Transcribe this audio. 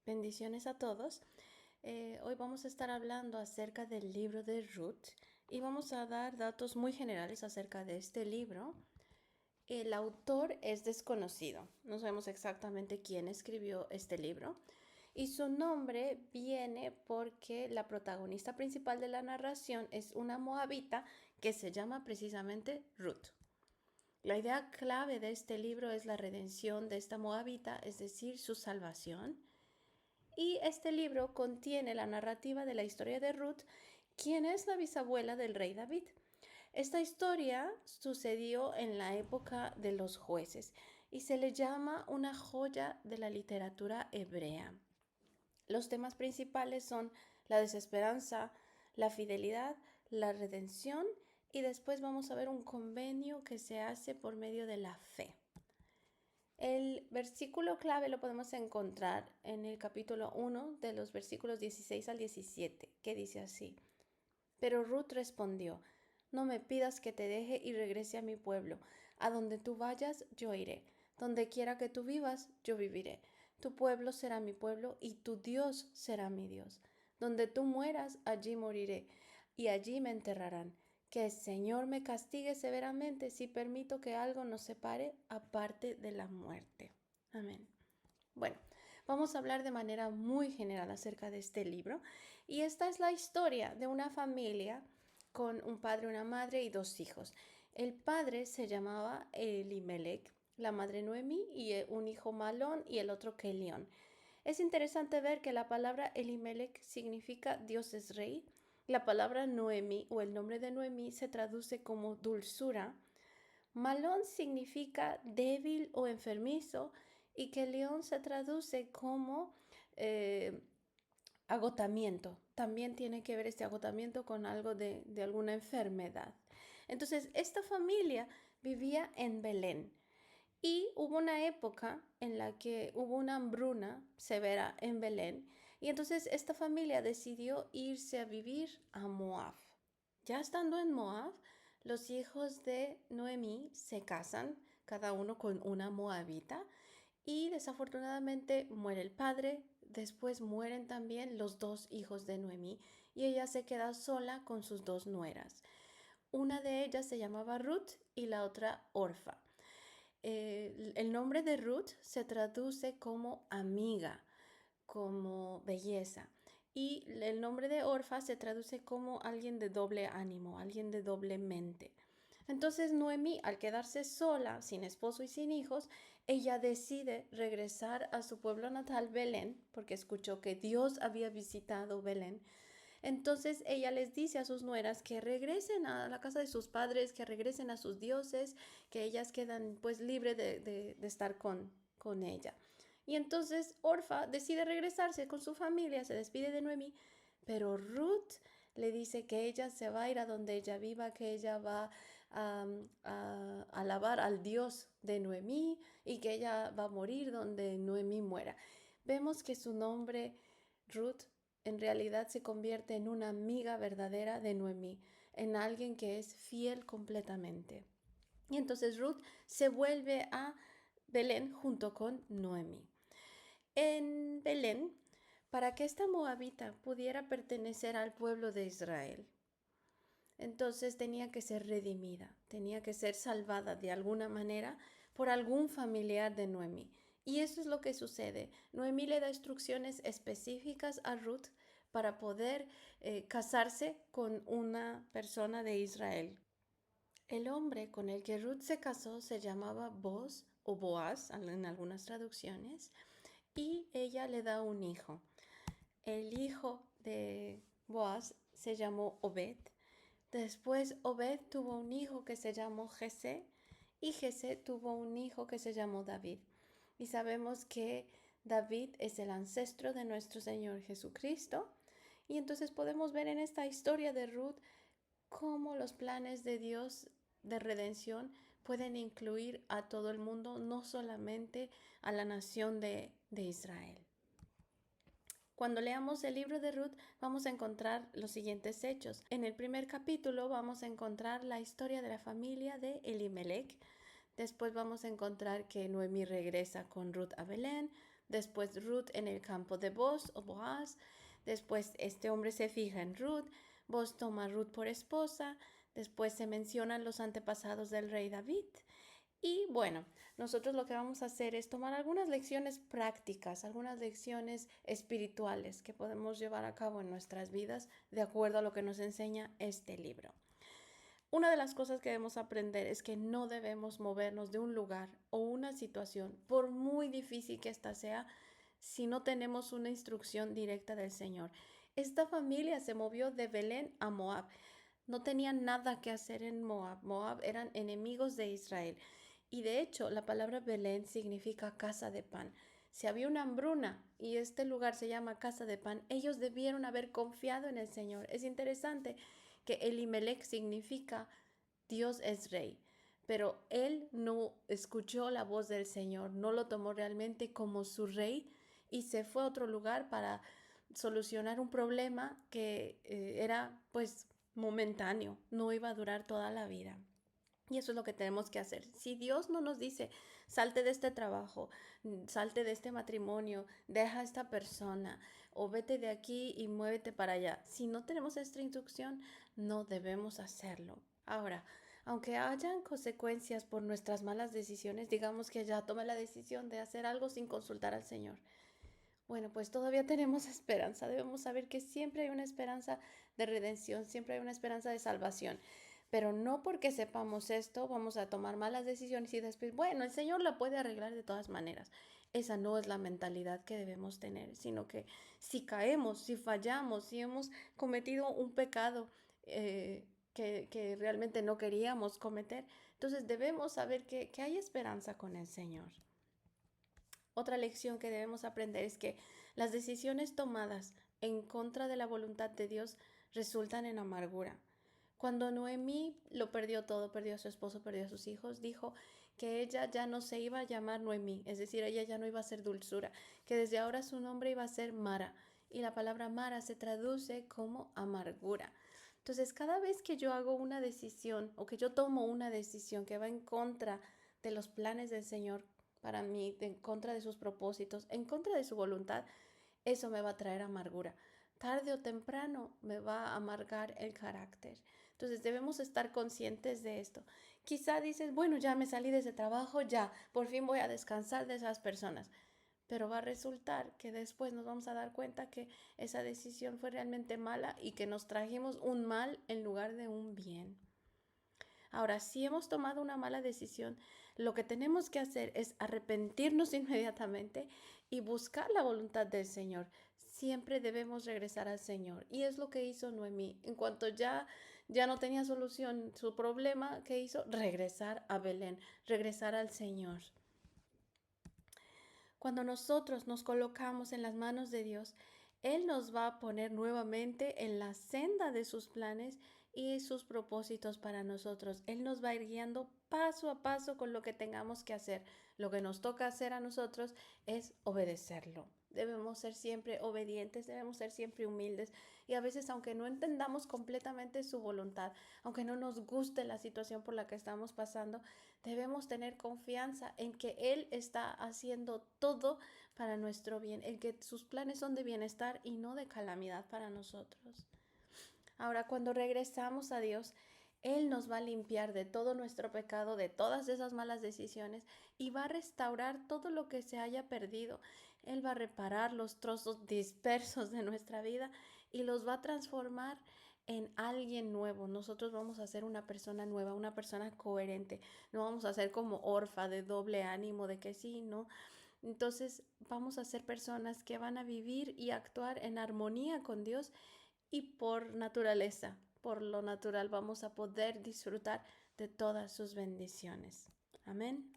Bendiciones a todos. Hoy vamos a estar hablando acerca del libro de Ruth y vamos a dar datos muy generales acerca de este libro. El autor es desconocido, no sabemos exactamente quién escribió este libro y su nombre viene porque la protagonista principal de la narración es una moabita que se llama precisamente Ruth. La idea clave de este libro es la redención de esta moabita, es decir, su salvación. Y este libro contiene la narrativa de la historia de Ruth, quien es la bisabuela del rey David. Esta historia sucedió en la época de los jueces y se le llama una joya de la literatura hebrea. Los temas principales son la desesperanza, la fidelidad, la redención y después vamos a ver un convenio que se hace por medio de la fe. El versículo clave lo podemos encontrar en el capítulo 1 de los versículos 16 al 17, que dice así: Pero Ruth respondió: No me pidas que te deje y regrese a mi pueblo. A donde tú vayas, yo iré. Donde quiera que tú vivas, yo viviré. Tu pueblo será mi pueblo y tu Dios será mi Dios. Donde tú mueras, allí moriré y allí me enterrarán. Que el Señor me castigue severamente si permito que algo nos separe aparte de la muerte. Amén. Bueno, vamos a hablar de manera muy general acerca de este libro. Y esta es la historia de una familia con un padre, una madre y dos hijos. El padre se llamaba Elimelech, la madre Noemí y un hijo Malón y el otro Kelión. Es interesante ver que la palabra Elimelech significa Dios es rey. La palabra Noemí o el nombre de Noemí se traduce como dulzura. Malón significa débil o enfermizo y que león se traduce como eh, agotamiento. También tiene que ver este agotamiento con algo de alguna enfermedad. Entonces, esta familia vivía en Belén y hubo una época en la que hubo una hambruna severa en Belén y entonces esta familia decidió irse a vivir a Moab. Ya estando en Moab, los hijos de Noemí se casan, cada uno con una moabita, y desafortunadamente muere el padre, después mueren también los dos hijos de Noemí, y ella se queda sola con sus dos nueras. Una de ellas se llamaba Ruth y la otra Orfa. El nombre de Ruth se traduce como amiga, como belleza. Y el nombre de Orfa se traduce como alguien de doble ánimo, alguien de doble mente. Entonces Noemí, al quedarse sola, sin esposo y sin hijos, ella decide regresar a su pueblo natal, Belén, porque escuchó que Dios había visitado Belén. Entonces ella les dice a sus nueras que regresen a la casa de sus padres, que regresen a sus dioses, que ellas quedan pues libres de estar con ella. Y entonces Orfa decide regresarse con su familia, se despide de Noemí, pero Ruth le dice que ella se va a ir a donde ella viva, que ella va a alabar al Dios de Noemí y que ella va a morir donde Noemí muera. Vemos que su nombre, Ruth, en realidad se convierte en una amiga verdadera de Noemí, en alguien que es fiel completamente. Y entonces Ruth se vuelve a Belén junto con Noemí. En Belén, para que esta moabita pudiera pertenecer al pueblo de Israel, entonces tenía que ser redimida, tenía que ser salvada de alguna manera por algún familiar de Noemí. Y eso es lo que sucede. Noemí le da instrucciones específicas a Ruth para poder casarse con una persona de Israel. El hombre con el que Ruth se casó se llamaba Boz o Boaz en algunas traducciones y ella le da un hijo. El hijo de Boaz se llamó Obed. Después Obed tuvo un hijo que se llamó Jesé y Jesé tuvo un hijo que se llamó David. Y sabemos que David es el ancestro de nuestro Señor Jesucristo. Y entonces podemos ver en esta historia de Ruth cómo los planes de Dios de redención pueden incluir a todo el mundo, no solamente a la nación de Israel. Cuando leamos el libro de Ruth vamos a encontrar los siguientes hechos. En el primer capítulo vamos a encontrar la historia de la familia de Elimelech. Después vamos a encontrar que Noemí regresa con Ruth a Belén. después Ruth en el campo de Boaz o Boaz, después este hombre se fija en Ruth, Boaz toma a Ruth por esposa, después se mencionan los antepasados del rey David. Y bueno, nosotros lo que vamos a hacer es tomar algunas lecciones prácticas, algunas lecciones espirituales que podemos llevar a cabo en nuestras vidas de acuerdo a lo que nos enseña este libro. Una de las cosas que debemos aprender es que no debemos movernos de un lugar o una situación, por muy difícil que ésta sea, si no tenemos una instrucción directa del Señor. Esta familia se movió de Belén a Moab. No tenían nada que hacer en Moab. Moab eran enemigos de Israel. Y de hecho, la palabra Belén significa casa de pan. Si había una hambruna y este lugar se llama casa de pan, ellos debieron haber confiado en el Señor. Es interesante que Elimelech significa Dios es rey, pero él no escuchó la voz del Señor, no lo tomó realmente como su rey y se fue a otro lugar para solucionar un problema que era pues momentáneo, no iba a durar toda la vida. Y eso es lo que tenemos que hacer. Si Dios no nos dice, salte de este trabajo, salte de este matrimonio, deja a esta persona o vete de aquí y muévete para allá. Si no tenemos esta instrucción, no debemos hacerlo. Ahora, aunque hayan consecuencias por nuestras malas decisiones, digamos que ya tomé la decisión de hacer algo sin consultar al Señor. Bueno, pues todavía tenemos esperanza. Debemos saber que siempre hay una esperanza de redención, siempre hay una esperanza de salvación. Pero no porque sepamos esto vamos a tomar malas decisiones y después, bueno, el Señor la puede arreglar de todas maneras. Esa no es la mentalidad que debemos tener, sino que si caemos, si fallamos, si hemos cometido un pecado que realmente no queríamos cometer, entonces debemos saber que hay esperanza con el Señor. Otra lección que debemos aprender es que las decisiones tomadas en contra de la voluntad de Dios resultan en amargura. Cuando Noemí lo perdió todo, perdió a su esposo, perdió a sus hijos, dijo que ella ya no se iba a llamar Noemí, es decir, ella ya no iba a ser dulzura, que desde ahora su nombre iba a ser Mara. Y la palabra Mara se traduce como amargura. Entonces, cada vez que yo hago una decisión o que yo tomo una decisión que va en contra de los planes del Señor para mí, en contra de sus propósitos, en contra de su voluntad, eso me va a traer amargura. Tarde o temprano me va a amargar el carácter. Entonces debemos estar conscientes de esto. Quizá dices, bueno, ya me salí de ese trabajo, ya, por fin voy a descansar de esas personas. Pero va a resultar que después nos vamos a dar cuenta que esa decisión fue realmente mala y que nos trajimos un mal en lugar de un bien. Ahora, si hemos tomado una mala decisión, lo que tenemos que hacer es arrepentirnos inmediatamente y buscar la voluntad del Señor. Siempre debemos regresar al Señor. Y es lo que hizo Noemí. En cuanto ya no tenía solución su problema, ¿qué hizo? Regresar a Belén, regresar al Señor. Cuando nosotros nos colocamos en las manos de Dios, Él nos va a poner nuevamente en la senda de sus planes y sus propósitos para nosotros. Él nos va a ir guiando paso a paso con lo que tengamos que hacer. Lo que nos toca hacer a nosotros es obedecerlo. Debemos ser siempre obedientes, debemos ser siempre humildes y a veces aunque no entendamos completamente su voluntad, aunque no nos guste la situación por la que estamos pasando, debemos tener confianza en que Él está haciendo todo para nuestro bien, en que sus planes son de bienestar y no de calamidad para nosotros. Ahora, cuando regresamos a Dios, Él nos va a limpiar de todo nuestro pecado, de todas esas malas decisiones y va a restaurar todo lo que se haya perdido. Él va a reparar los trozos dispersos de nuestra vida y los va a transformar en alguien nuevo. Nosotros vamos a ser una persona nueva, una persona coherente. No vamos a ser como Orfa de doble ánimo, de que sí, no. Entonces vamos a ser personas que van a vivir y actuar en armonía con Dios y por naturaleza, por lo natural, vamos a poder disfrutar de todas sus bendiciones. Amén.